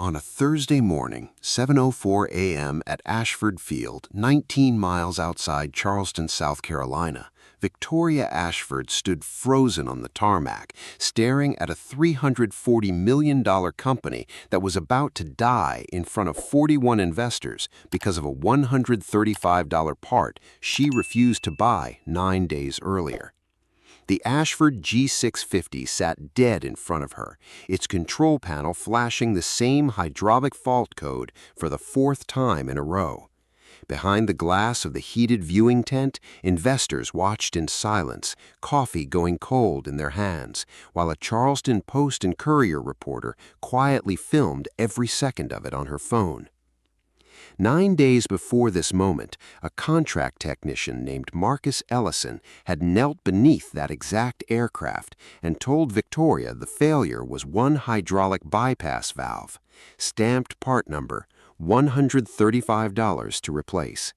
On a Thursday morning, 7:04 a.m. at Ashford Field, 19 miles outside Charleston, South Carolina, Victoria Ashford stood frozen on the tarmac, staring at a $340 million company that was about to die in front of 41 investors because of a $135 part she refused to buy 9 days earlier. The Ashford G650 sat dead in front of her, its control panel flashing the same hydraulic fault code for the fourth time in a row. Behind the glass of the heated viewing tent, investors watched in silence, coffee going cold in their hands, while a Charleston Post and Courier reporter quietly filmed every second of it on her phone. 9 days before this moment, a contract technician named Marcus Ellison had knelt beneath that exact aircraft and told Victoria the failure was one hydraulic bypass valve, stamped part number, $135 to replace.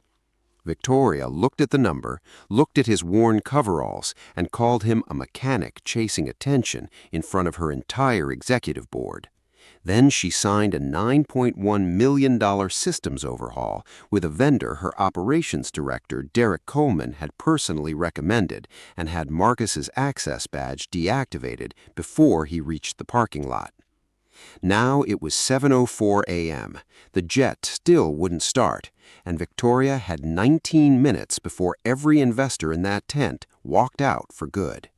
Victoria looked at the number, looked at his worn coveralls, and called him a mechanic chasing attention in front of her entire executive board. Then she signed a $9.1 million systems overhaul with a vendor her operations director, Derek Coleman, had personally recommended and had Marcus's access badge deactivated before he reached the parking lot. Now it was 7:04 a.m. The jet still wouldn't start, and Victoria had 19 minutes before every investor in that tent walked out for good.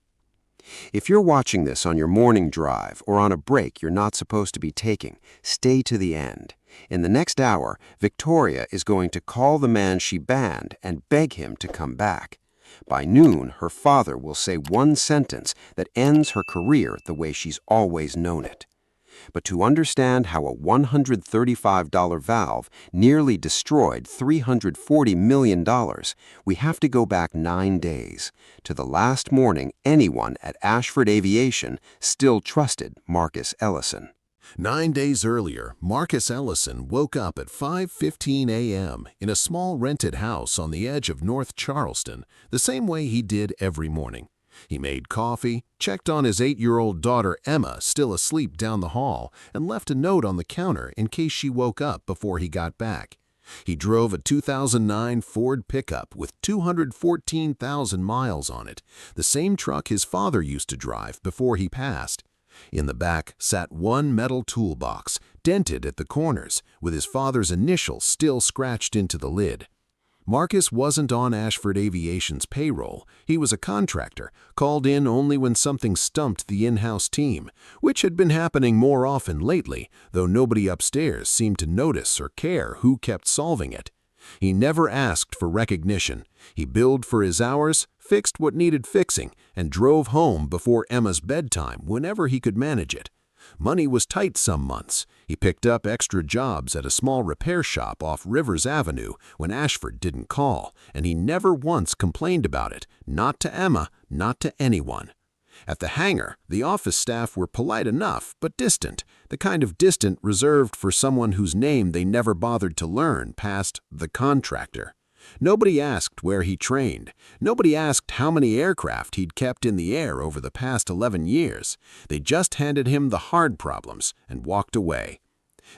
If you're watching this on your morning drive or on a break you're not supposed to be taking, stay to the end. In the next hour, Victoria is going to call the man she banned and beg him to come back. By noon, her father will say one sentence that ends her career the way she's always known it. But to understand how a $135 valve nearly destroyed $340 million, we have to go back 9 days, to the last morning anyone at Ashford Aviation still trusted Marcus Ellison. 9 days earlier, Marcus Ellison woke up at 5:15 a.m. in a small rented house on the edge of North Charleston, the same way he did every morning. He made coffee, checked on his 8-year-old daughter Emma, still asleep down the hall, and left a note on the counter in case she woke up before he got back. He drove a 2009 Ford pickup with 214,000 miles on it, the same truck his father used to drive before he passed. In the back sat one metal toolbox, dented at the corners, with his father's initials still scratched into the lid. Marcus wasn't on Ashford Aviation's payroll. He was a contractor, called in only when something stumped the in-house team, which had been happening more often lately, though nobody upstairs seemed to notice or care who kept solving it. He never asked for recognition. He billed for his hours, fixed what needed fixing, and drove home before Emma's bedtime whenever he could manage it. Money was tight some months. He picked up extra jobs at a small repair shop off Rivers Avenue when Ashford didn't call, and he never once complained about it, not to Emma, not to anyone. At the hangar, the office staff were polite enough, but distant, the kind of distant reserved for someone whose name they never bothered to learn past the contractor. Nobody asked where he trained. Nobody asked how many aircraft he'd kept in the air over the past 11 years. They just handed him the hard problems and walked away.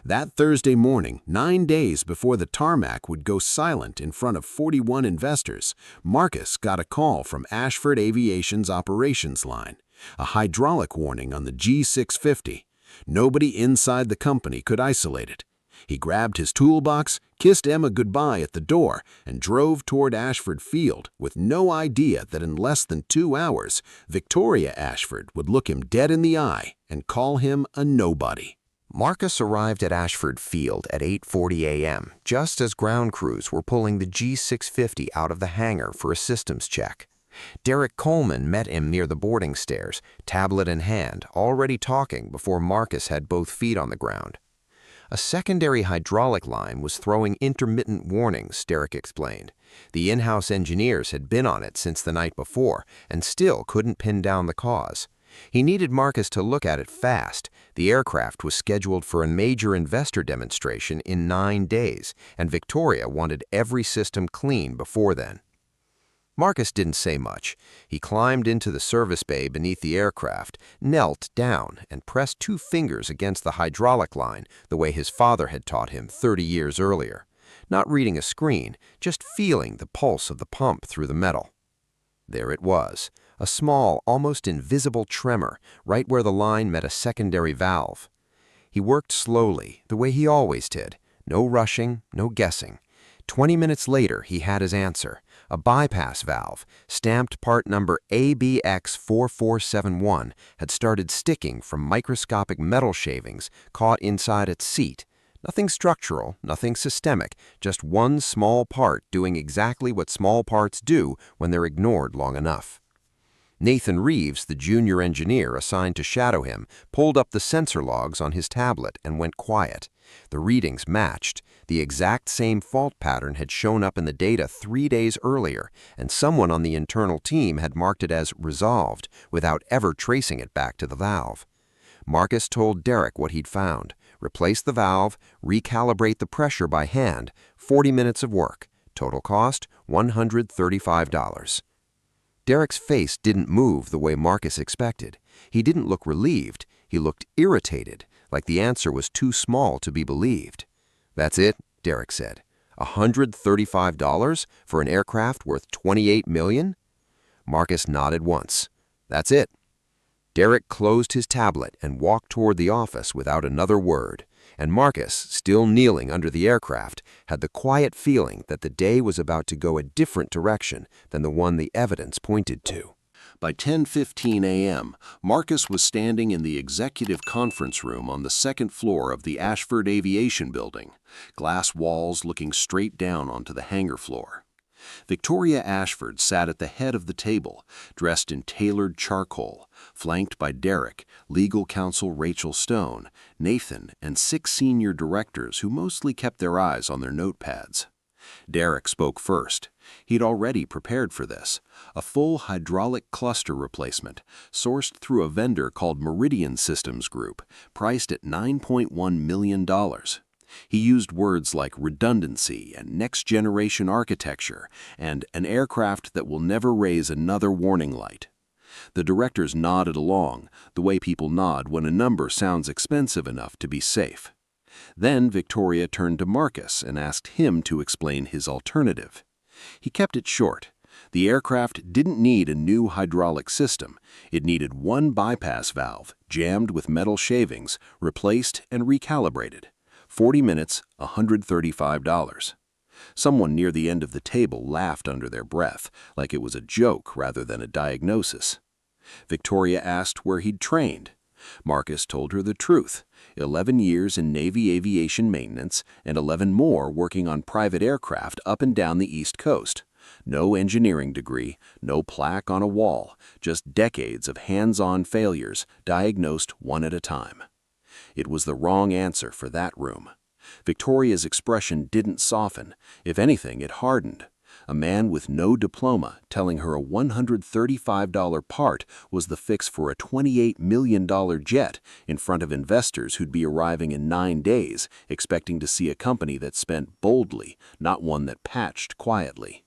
That Thursday morning, 9 days before the tarmac would go silent in front of 41 investors, Marcus got a call from Ashford Aviation's operations line. A hydraulic warning on the G650. Nobody inside the company could isolate it. He grabbed his toolbox, kissed Emma goodbye at the door, and drove toward Ashford Field with no idea that in less than 2 hours, Victoria Ashford would look him dead in the eye and call him a nobody. Marcus arrived at Ashford Field at 8:40 a.m., just as ground crews were pulling the G650 out of the hangar for a systems check. Derek Coleman met him near the boarding stairs, tablet in hand, already talking before Marcus had both feet on the ground. A secondary hydraulic line was throwing intermittent warnings, Derek explained. The in-house engineers had been on it since the night before and still couldn't pin down the cause. He needed Marcus to look at it fast. The aircraft was scheduled for a major investor demonstration in 9 days, and Victoria wanted every system clean before then. Marcus didn't say much. He climbed into the service bay beneath the aircraft, knelt down, and pressed 2 fingers against the hydraulic line the way his father had taught him 30 years earlier. Not reading a screen, just feeling the pulse of the pump through the metal. There it was, a small, almost invisible tremor right where the line met a secondary valve. He worked slowly, the way he always did. No rushing, no guessing. 20 minutes later, he had his answer. A bypass valve, stamped part number ABX4471, had started sticking from microscopic metal shavings caught inside its seat. Nothing structural, nothing systemic, just one small part doing exactly what small parts do when they're ignored long enough. Nathan Reeves, the junior engineer assigned to shadow him, pulled up the sensor logs on his tablet and went quiet. The readings matched. The exact same fault pattern had shown up in the data 3 days earlier, and someone on the internal team had marked it as resolved without ever tracing it back to the valve. Marcus told Derek what he'd found. Replace the valve, recalibrate the pressure by hand, 40 minutes of work. Total cost, $135. Derek's face didn't move the way Marcus expected. He didn't look relieved. He looked irritated, like the answer was too small to be believed. "That's it," Derek said. $135 for an aircraft worth $28 million? Marcus nodded once. "That's it." Derek closed his tablet and walked toward the office without another word, and Marcus, still kneeling under the aircraft, had the quiet feeling that the day was about to go a different direction than the one the evidence pointed to. By 10:15 a.m., Marcus was standing in the executive conference room on the second floor of the Ashford Aviation Building, glass walls looking straight down onto the hangar floor. Victoria Ashford sat at the head of the table, dressed in tailored charcoal, flanked by Derek, legal counsel Rachel Stone, Nathan, and 6 senior directors who mostly kept their eyes on their notepads. Derek spoke first. He'd already prepared for this. A full hydraulic cluster replacement, sourced through a vendor called Meridian Systems Group, priced at $9.1 million. He used words like redundancy and next-generation architecture and an aircraft that will never raise another warning light. The directors nodded along, the way people nod when a number sounds expensive enough to be safe. Then Victoria turned to Marcus and asked him to explain his alternative. He kept it short. The aircraft didn't need a new hydraulic system. It needed one bypass valve, jammed with metal shavings, replaced and recalibrated. 40 minutes, $135. Someone near the end of the table laughed under their breath, like it was a joke rather than a diagnosis. Victoria asked where he'd trained. Marcus told her the truth. 11 years in Navy aviation maintenance and 11 more working on private aircraft up and down the East Coast. No engineering degree, no plaque on a wall, just decades of hands-on failures diagnosed one at a time. It was the wrong answer for that room. Victoria's expression didn't soften. If anything, it hardened. A man with no diploma telling her a $135 part was the fix for a $28 million jet in front of investors who'd be arriving in 9 days, expecting to see a company that spent boldly, not one that patched quietly.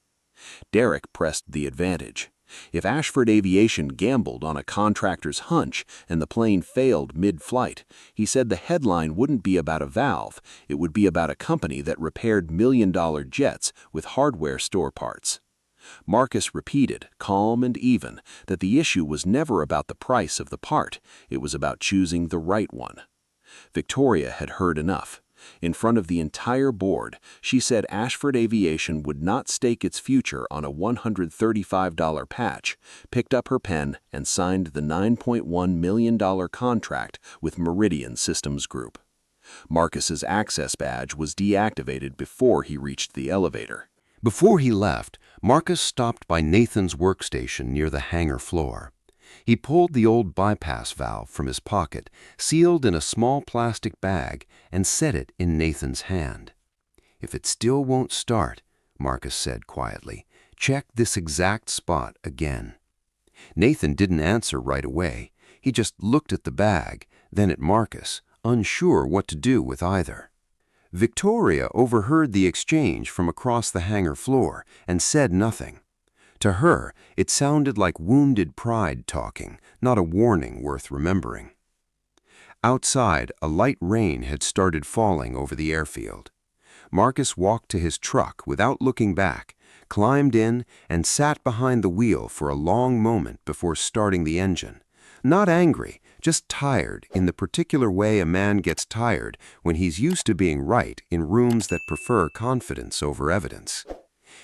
Derek pressed the advantage. If Ashford Aviation gambled on a contractor's hunch and the plane failed mid-flight, he said the headline wouldn't be about a valve, it would be about a company that repaired million-dollar jets with hardware store parts. Marcus repeated, calm and even, that the issue was never about the price of the part, it was about choosing the right one. Victoria had heard enough. In front of the entire board, she said Ashford Aviation would not stake its future on a $135 patch, picked up her pen and signed the $9.1 million contract with Meridian Systems Group. Marcus's access badge was deactivated before he reached the elevator. Before he left, Marcus stopped by Nathan's workstation near the hangar floor. He pulled the old bypass valve from his pocket, sealed in a small plastic bag, and set it in Nathan's hand. "If it still won't start," Marcus said quietly, "check this exact spot again." Nathan didn't answer right away. He just looked at the bag, then at Marcus, unsure what to do with either. Victoria overheard the exchange from across the hangar floor and said nothing. To her, it sounded like wounded pride talking, not a warning worth remembering. Outside, a light rain had started falling over the airfield. Marcus walked to his truck without looking back, climbed in, and sat behind the wheel for a long moment before starting the engine. Not angry, just tired in the particular way a man gets tired when he's used to being right in rooms that prefer confidence over evidence.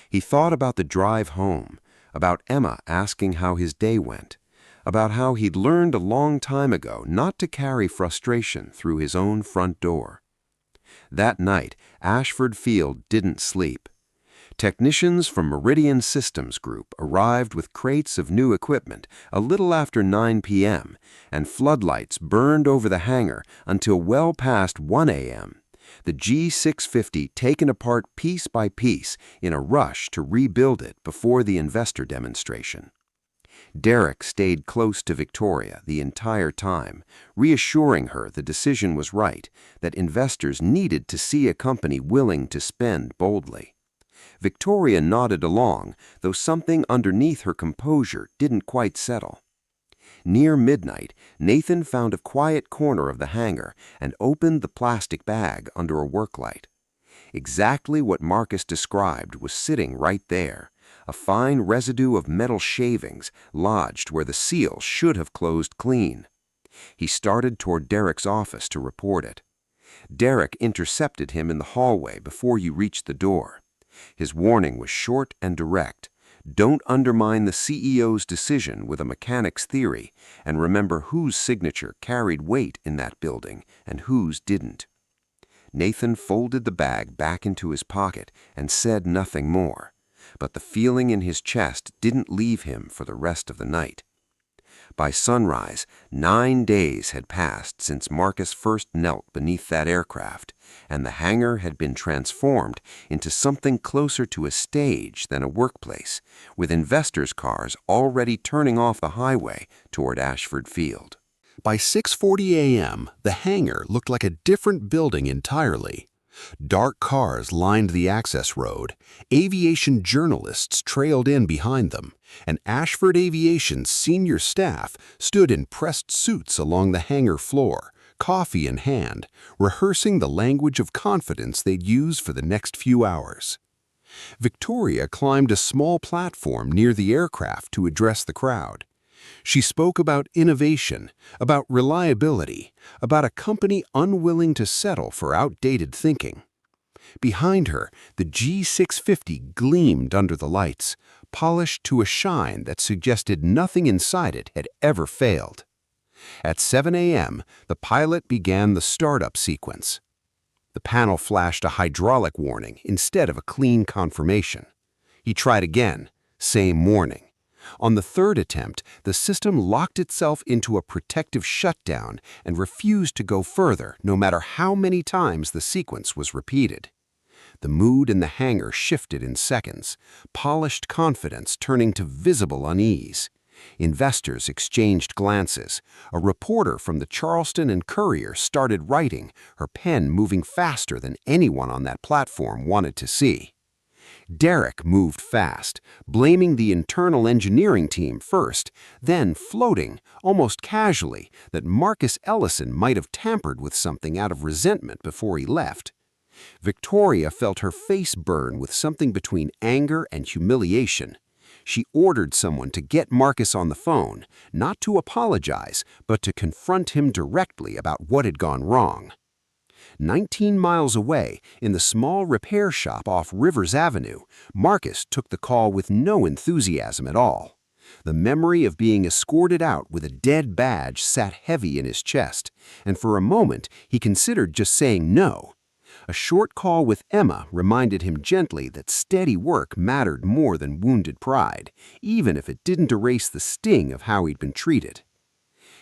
He thought about the drive home, about Emma asking how his day went, about how he'd learned a long time ago not to carry frustration through his own front door. That night, Ashford Field didn't sleep. Technicians from Meridian Systems Group arrived with crates of new equipment a little after 9 p.m., and floodlights burned over the hangar until well past 1 a.m., the G650 taken apart piece by piece in a rush to rebuild it before the investor demonstration. Derek stayed close to Victoria the entire time, reassuring her the decision was right, that investors needed to see a company willing to spend boldly. Victoria nodded along, though something underneath her composure didn't quite settle. Near midnight, Nathan found a quiet corner of the hangar and opened the plastic bag under a work light. Exactly what Marcus described was sitting right there, a fine residue of metal shavings lodged where the seal should have closed clean. He started toward Derek's office to report it. Derek intercepted him in the hallway before you reached the door. His warning was short and direct. Don't undermine the CEO's decision with a mechanic's theory, and remember whose signature carried weight in that building and whose didn't. Nathan folded the bag back into his pocket and said nothing more, but the feeling in his chest didn't leave him for the rest of the night. By sunrise, 9 days had passed since Marcus first knelt beneath that aircraft, and the hangar had been transformed into something closer to a stage than a workplace, with investors' cars already turning off the highway toward Ashford Field. By 6:40 a.m., the hangar looked like a different building entirely. Dark cars lined the access road, aviation journalists trailed in behind them, and Ashford Aviation's senior staff stood in pressed suits along the hangar floor, coffee in hand, rehearsing the language of confidence they'd use for the next few hours. Victoria climbed a small platform near the aircraft to address the crowd. She spoke about innovation, about reliability, about a company unwilling to settle for outdated thinking. Behind her, the G650 gleamed under the lights, polished to a shine that suggested nothing inside it had ever failed. At 7 a.m., the pilot began the startup sequence. The panel flashed a hydraulic warning instead of a clean confirmation. He tried again, same warning. On the third attempt, the system locked itself into a protective shutdown and refused to go further no matter how many times the sequence was repeated. The mood in the hangar shifted in seconds, polished confidence turning to visible unease. Investors exchanged glances. A reporter from the Charleston and Courier started writing, her pen moving faster than anyone on that platform wanted to see. Derek moved fast, blaming the internal engineering team first, then floating, almost casually, that Marcus Ellison might have tampered with something out of resentment before he left. Victoria felt her face burn with something between anger and humiliation. She ordered someone to get Marcus on the phone, not to apologize, but to confront him directly about what had gone wrong. 19 miles away, in the small repair shop off Rivers Avenue, Marcus took the call with no enthusiasm at all. The memory of being escorted out with a dead badge sat heavy in his chest, and for a moment he considered just saying no. A short call with Emma reminded him gently that steady work mattered more than wounded pride, even if it didn't erase the sting of how he'd been treated.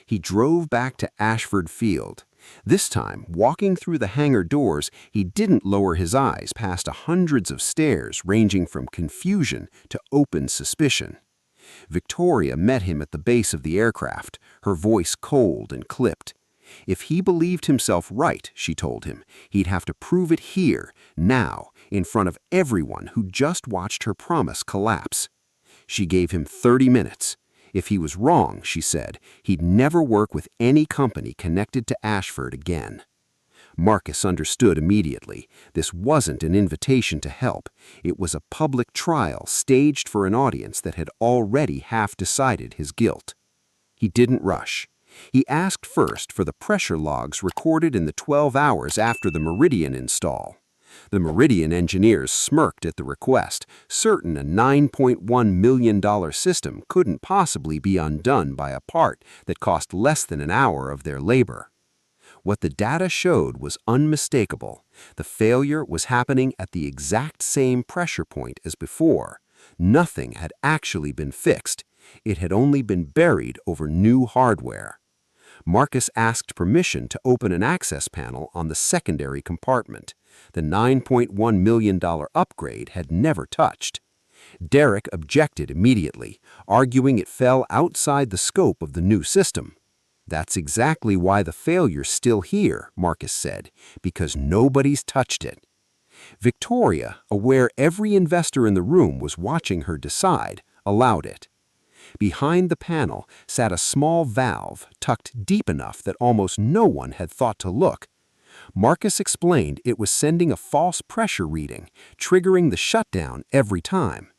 He drove back to Ashford Field. This time, walking through the hangar doors, he didn't lower his eyes past hundreds of stairs ranging from confusion to open suspicion. Victoria met him at the base of the aircraft, her voice cold and clipped. If he believed himself right, she told him, he'd have to prove it here, now, in front of everyone who just watched her promise collapse. She gave him 30 minutes. If he was wrong, she said, he'd never work with any company connected to Ashford again. Marcus understood immediately. This wasn't an invitation to help. It was a public trial staged for an audience that had already half decided his guilt. He didn't rush. He asked first for the pressure logs recorded in the 12 hours after the Meridian install. The Meridian engineers smirked at the request, certain a $9.1 million system couldn't possibly be undone by a part that cost less than an hour of their labor. What the data showed was unmistakable. The failure was happening at the exact same pressure point as before. Nothing had actually been fixed. It had only been buried over new hardware. Marcus asked permission to open an access panel on the secondary compartment. The $9.1 million upgrade had never touched. Derek objected immediately, arguing it fell outside the scope of the new system. That's exactly why the failure's still here, Marcus said, because nobody's touched it. Victoria, aware every investor in the room was watching her decide, allowed it. Behind the panel sat a small valve tucked deep enough that almost no one had thought to look. Marcus explained it was sending a false pressure reading, triggering the shutdown every time.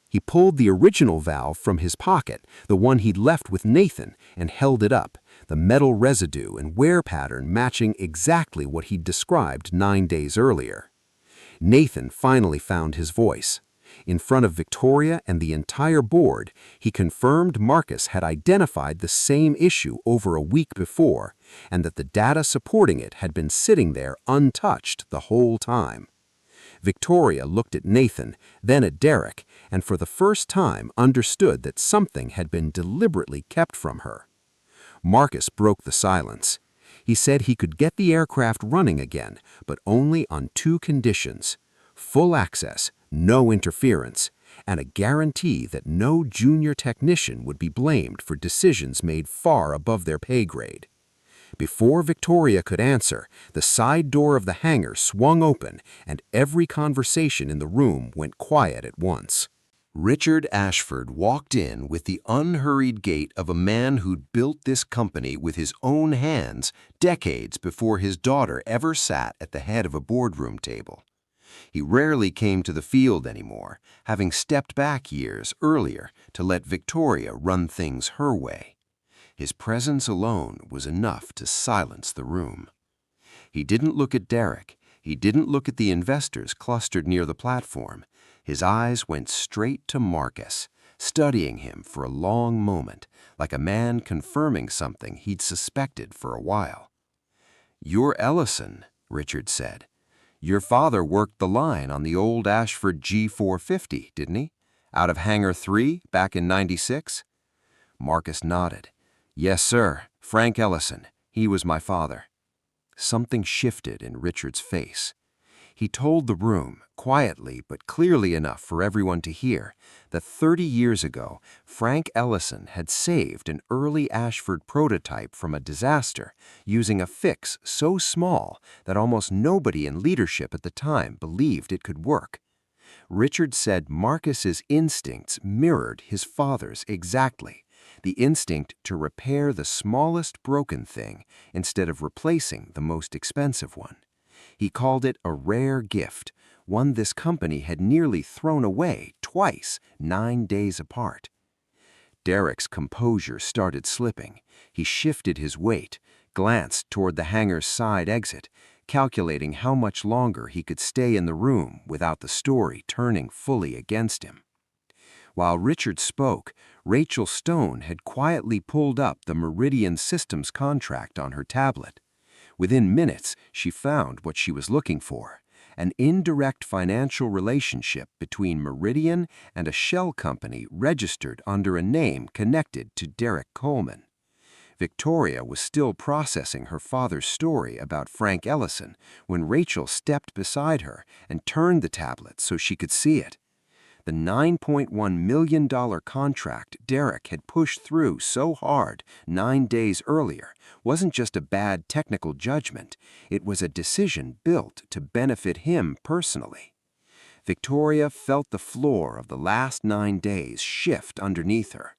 He pulled the original valve from his pocket, the one he'd left with Nathan, and held it up, the metal residue and wear pattern matching exactly what he'd described 9 days earlier. Nathan finally found his voice. In front of Victoria and the entire board, he confirmed Marcus had identified the same issue over a week before, and that the data supporting it had been sitting there untouched the whole time. Victoria looked at Nathan, then at Derek, and for the first time understood that something had been deliberately kept from her. Marcus broke the silence. He said he could get the aircraft running again, but only on 2 conditions: full access, no interference, and a guarantee that no junior technician would be blamed for decisions made far above their pay grade. Before Victoria could answer, the side door of the hangar swung open and every conversation in the room went quiet at once. Richard Ashford walked in with the unhurried gait of a man who'd built this company with his own hands decades before his daughter ever sat at the head of a boardroom table. He rarely came to the field anymore, having stepped back years earlier to let Victoria run things her way. His presence alone was enough to silence the room. He didn't look at Derek. He didn't look at the investors clustered near the platform. His eyes went straight to Marcus, studying him for a long moment, like a man confirming something he'd suspected for a while. "You're Ellison," Richard said. "Your father worked the line on the old Ashford G450, didn't he? Out of Hangar 3 back in '96? Marcus nodded. "Yes, sir. Frank Ellison. He was my father." Something shifted in Richard's face. He told the room, quietly but clearly enough for everyone to hear, that 30 years ago, Frank Ellison had saved an early Ashford prototype from a disaster using a fix so small that almost nobody in leadership at the time believed it could work. Richard said Marcus's instincts mirrored his father's exactly. The instinct to repair the smallest broken thing instead of replacing the most expensive one. He called it a rare gift, one this company had nearly thrown away twice, 9 days apart. Derek's composure started slipping. He shifted his weight, glanced toward the hangar's side exit, calculating how much longer he could stay in the room without the story turning fully against him. While Richard spoke, Rachel Stone had quietly pulled up the Meridian Systems contract on her tablet. Within minutes, she found what she was looking for: an indirect financial relationship between Meridian and a shell company registered under a name connected to Derek Coleman. Victoria was still processing her father's story about Frank Ellison when Rachel stepped beside her and turned the tablet so she could see it. The $9.1 million contract Derek had pushed through so hard 9 days earlier wasn't just a bad technical judgment, it was a decision built to benefit him personally. Victoria felt the floor of the last 9 days shift underneath her.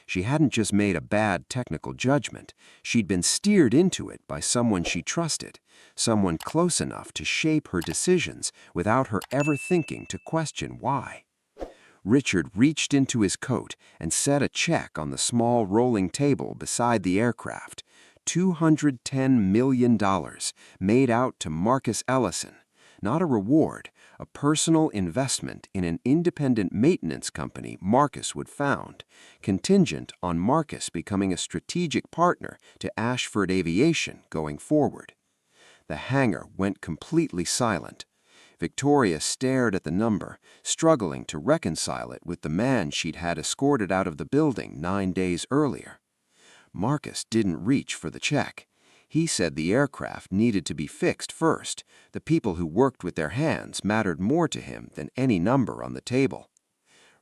She hadn't just made a bad technical judgment, she'd been steered into it by someone she trusted, someone close enough to shape her decisions without her ever thinking to question why. Richard reached into his coat and set a check on the small rolling table beside the aircraft. $210 million made out to Marcus Ellison, not a reward, a personal investment in an independent maintenance company Marcus would found, contingent on Marcus becoming a strategic partner to Ashford Aviation going forward. The hangar went completely silent. Victoria stared at the number, struggling to reconcile it with the man she'd had escorted out of the building 9 days earlier. Marcus didn't reach for the check. He said the aircraft needed to be fixed first. The people who worked with their hands mattered more to him than any number on the table.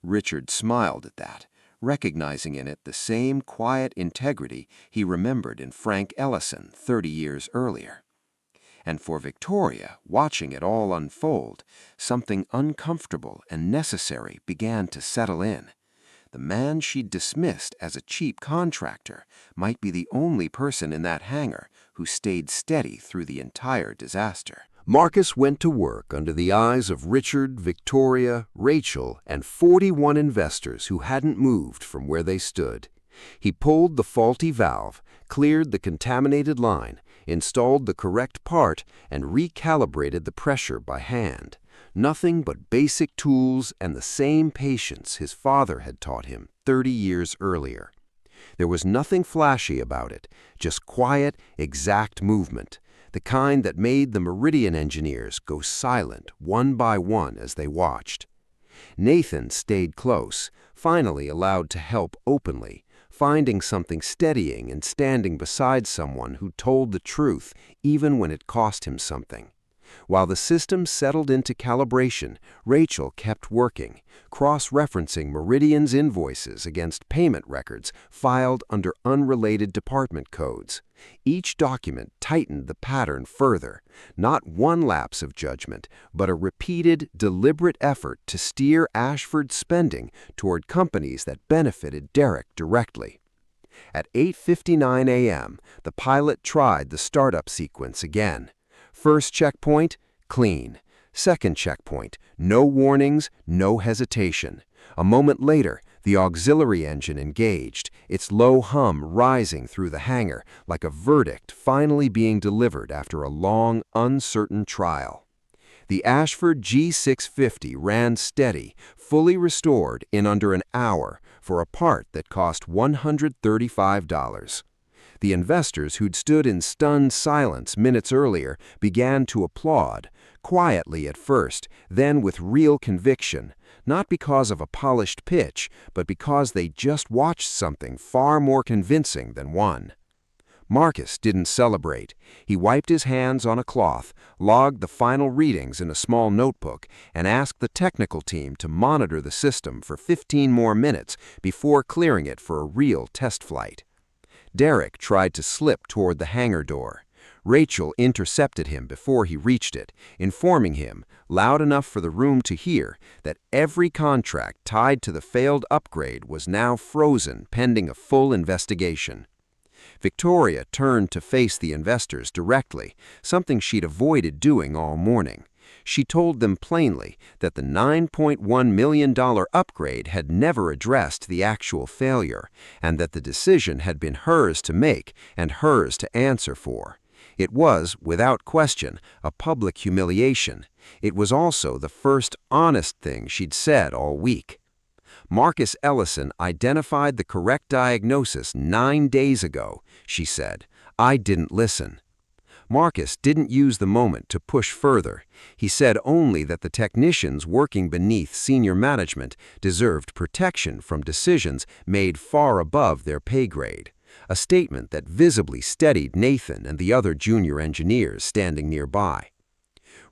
Richard smiled at that, recognizing in it the same quiet integrity he remembered in Frank Ellison 30 years earlier. And for Victoria, watching it all unfold, something uncomfortable and necessary began to settle in. The man she'd dismissed as a cheap contractor might be the only person in that hangar who stayed steady through the entire disaster. Marcus went to work under the eyes of Richard, Victoria, Rachel, and 41 investors who hadn't moved from where they stood. He pulled the faulty valve, cleared the contaminated line, installed the correct part, and recalibrated the pressure by hand. Nothing but basic tools and the same patience his father had taught him 30 years earlier. There was nothing flashy about it, just quiet, exact movement, the kind that made the Meridian engineers go silent one by one as they watched. Nathan stayed close, finally allowed to help openly, finding something steadying and standing beside someone who told the truth even when it cost him something. While the system settled into calibration, Rachel kept working, cross-referencing Meridian's invoices against payment records filed under unrelated department codes. Each document tightened the pattern further, not one lapse of judgment, but a repeated, deliberate effort to steer Ashford's spending toward companies that benefited Derek directly. At 8:59 a.m., the pilot tried the startup sequence again. First checkpoint, clean. Second checkpoint, no warnings, no hesitation. A moment later, the auxiliary engine engaged, its low hum rising through the hangar like a verdict finally being delivered after a long, uncertain trial. The Ashford G650 ran steady, fully restored in under an hour for a part that cost $135. The investors who'd stood in stunned silence minutes earlier began to applaud, quietly at first, then with real conviction, not because of a polished pitch, but because they just watched something far more convincing than won. Marcus didn't celebrate. He wiped his hands on a cloth, logged the final readings in a small notebook, and asked the technical team to monitor the system for 15 more minutes before clearing it for a real test flight. Derek tried to slip toward the hangar door. Rachel intercepted him before he reached it, informing him, loud enough for the room to hear, that every contract tied to the failed upgrade was now frozen pending a full investigation. Victoria turned to face the investors directly, something she'd avoided doing all morning. She told them plainly that the $9.1 million upgrade had never addressed the actual failure, and that the decision had been hers to make and hers to answer for. It was, without question, a public humiliation. It was also the first honest thing she'd said all week. Marcus Ellison identified the correct diagnosis 9 days ago, she said. I didn't listen. Marcus didn't use the moment to push further. He said only that the technicians working beneath senior management deserved protection from decisions made far above their pay grade, a statement that visibly steadied Nathan and the other junior engineers standing nearby.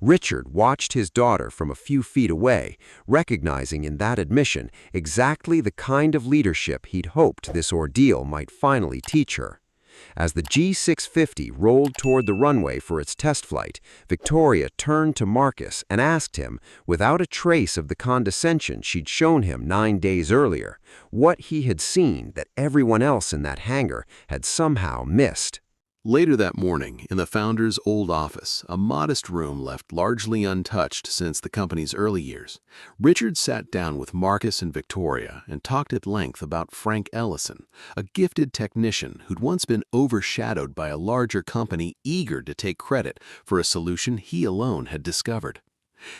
Richard watched his daughter from a few feet away, recognizing in that admission exactly the kind of leadership he'd hoped this ordeal might finally teach her. As the G650 rolled toward the runway for its test flight, Victoria turned to Marcus and asked him, without a trace of the condescension she'd shown him 9 days earlier, what he had seen that everyone else in that hangar had somehow missed. Later that morning, in the founder's old office, a modest room left largely untouched since the company's early years, Richard sat down with Marcus and Victoria and talked at length about Frank Ellison, a gifted technician who'd once been overshadowed by a larger company eager to take credit for a solution he alone had discovered.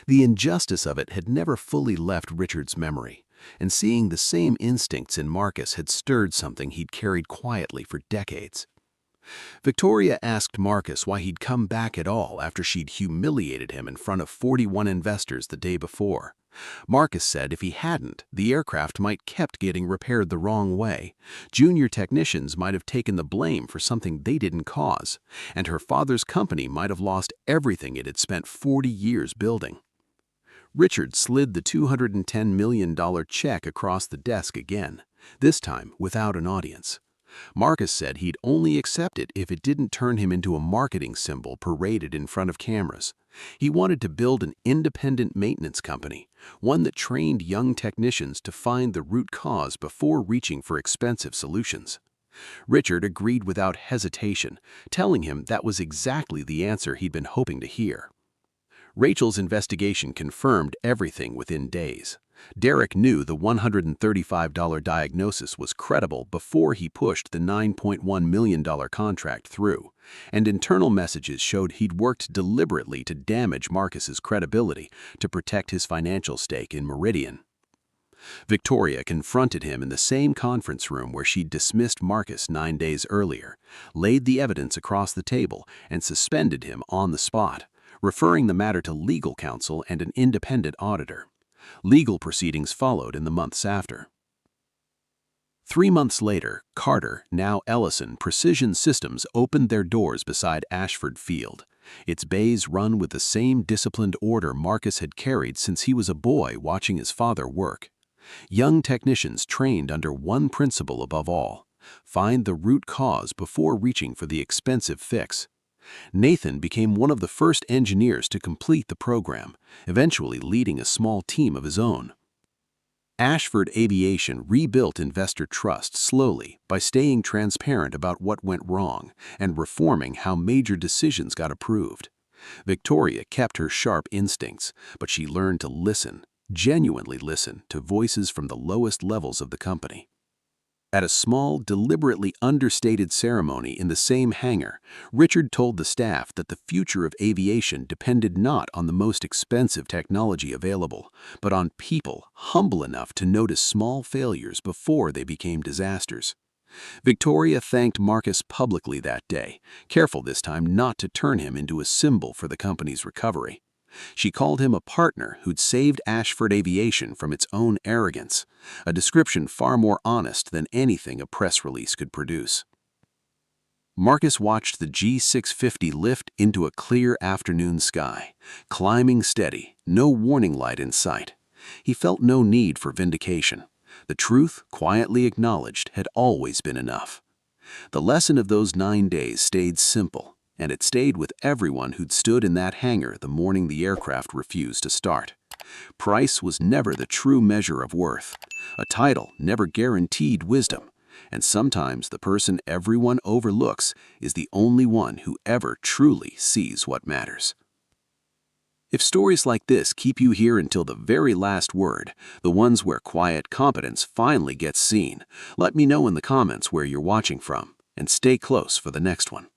The injustice of it had never fully left Richard's memory, and seeing the same instincts in Marcus had stirred something he'd carried quietly for decades. Victoria asked Marcus why he'd come back at all after she'd humiliated him in front of 41 investors the day before. Marcus said if he hadn't, the aircraft might kept getting repaired the wrong way. Junior technicians might have taken the blame for something they didn't cause, and her father's company might have lost everything it had spent 40 years building. Richard slid the $210 million check across the desk again, this time without an audience. Marcus said he'd only accept it if it didn't turn him into a marketing symbol paraded in front of cameras. He wanted to build an independent maintenance company, one that trained young technicians to find the root cause before reaching for expensive solutions. Richard agreed without hesitation, telling him that was exactly the answer he'd been hoping to hear. Rachel's investigation confirmed everything within days. Derek knew the $135 diagnosis was credible before he pushed the $9.1 million contract through, and internal messages showed he'd worked deliberately to damage Marcus's credibility to protect his financial stake in Meridian. Victoria confronted him in the same conference room where she'd dismissed Marcus 9 days earlier, laid the evidence across the table, and suspended him on the spot, referring the matter to legal counsel and an independent auditor. Legal proceedings followed in the months after. 3 months later, Carter, now Ellison, Precision Systems opened their doors beside Ashford Field. Its bays run with the same disciplined order Marcus had carried since he was a boy watching his father work. Young technicians trained under one principle above all: find the root cause before reaching for the expensive fix. Nathan became one of the first engineers to complete the program, eventually leading a small team of his own. Ashford Aviation rebuilt investor trust slowly by staying transparent about what went wrong and reforming how major decisions got approved. Victoria kept her sharp instincts, but she learned to listen, genuinely listen, to voices from the lowest levels of the company. At a small, deliberately understated ceremony in the same hangar, Richard told the staff that the future of aviation depended not on the most expensive technology available, but on people humble enough to notice small failures before they became disasters. Victoria thanked Marcus publicly that day, careful this time not to turn him into a symbol for the company's recovery. She called him a partner who'd saved Ashford Aviation from its own arrogance, a description far more honest than anything a press release could produce. Marcus watched the G650 lift into a clear afternoon sky, climbing steady, no warning light in sight. He felt no need for vindication. The truth, quietly acknowledged, had always been enough. The lesson of those 9 days stayed simple, and it stayed with everyone who'd stood in that hangar the morning the aircraft refused to start. Price was never the true measure of worth. A title never guaranteed wisdom, and sometimes the person everyone overlooks is the only one who ever truly sees what matters. If stories like this keep you here until the very last word, the ones where quiet competence finally gets seen, let me know in the comments where you're watching from, and stay close for the next one.